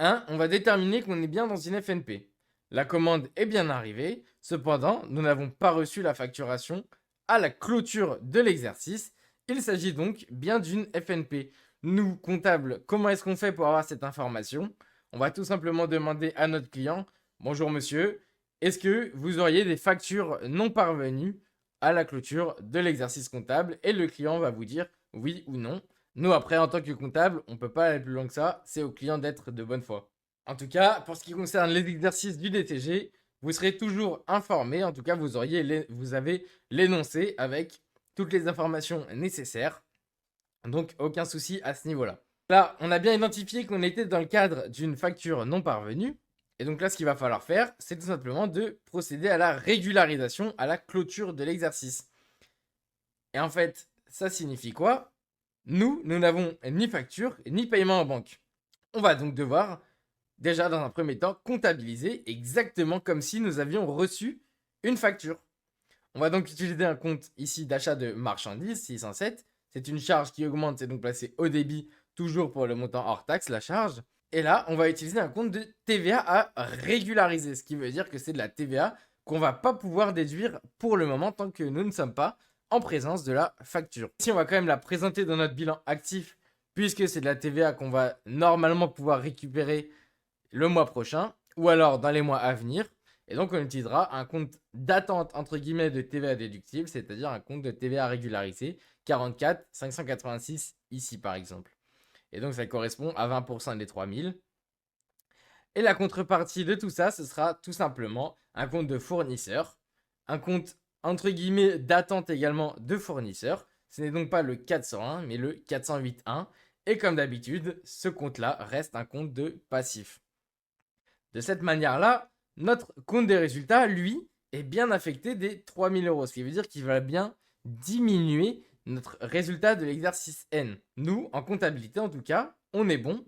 1. On va déterminer qu'on est bien dans une FNP. La commande est bien arrivée, cependant, nous n'avons pas reçu la facturation à la clôture de l'exercice. Il s'agit donc bien d'une FNP. Nous, comptables, comment est-ce qu'on fait pour avoir cette information? On va tout simplement demander à notre client, bonjour monsieur, est-ce que vous auriez des factures non parvenues à la clôture de l'exercice comptable? Et le client va vous dire oui ou non. Nous, après, en tant que comptable, on ne peut pas aller plus loin que ça. C'est au client d'être de bonne foi. En tout cas, pour ce qui concerne les exercices du DTG, vous serez toujours informé. En tout cas, vous avez l'énoncé avec toutes les informations nécessaires. Donc, aucun souci à ce niveau-là. Là, on a bien identifié qu'on était dans le cadre d'une facture non parvenue. Et donc là, ce qu'il va falloir faire, c'est tout simplement de procéder à la régularisation, à la clôture de l'exercice. Et en fait, ça signifie quoi? Nous n'avons ni facture, ni paiement en banque. On va donc devoir, déjà dans un premier temps, comptabiliser exactement comme si nous avions reçu une facture. On va donc utiliser un compte ici d'achat de marchandises, 607. C'est une charge qui augmente, c'est donc placé au débit, toujours pour le montant hors taxe, la charge. Et là, on va utiliser un compte de TVA à régulariser, ce qui veut dire que c'est de la TVA qu'on va pas pouvoir déduire pour le moment tant que nous ne sommes pas en présence de la facture. Ici, on va quand même la présenter dans notre bilan actif, puisque c'est de la TVA qu'on va normalement pouvoir récupérer le mois prochain, ou alors dans les mois à venir. Et donc, on utilisera un compte d'attente, entre guillemets, de TVA déductible, c'est-à-dire un compte de TVA régularisé, 44 586 ici, par exemple. Et donc, ça correspond à 20% des 3000. Et la contrepartie de tout ça, ce sera tout simplement un compte de fournisseur, un compte, entre guillemets, d'attente également de fournisseur. Ce n'est donc pas le 401, mais le 408.1. Et comme d'habitude, ce compte-là reste un compte de passif. De cette manière-là, notre compte des résultats, lui, est bien affecté des 3000 euros. Ce qui veut dire qu'il va bien diminuer notre résultat de l'exercice N. Nous, en comptabilité en tout cas, on est bon.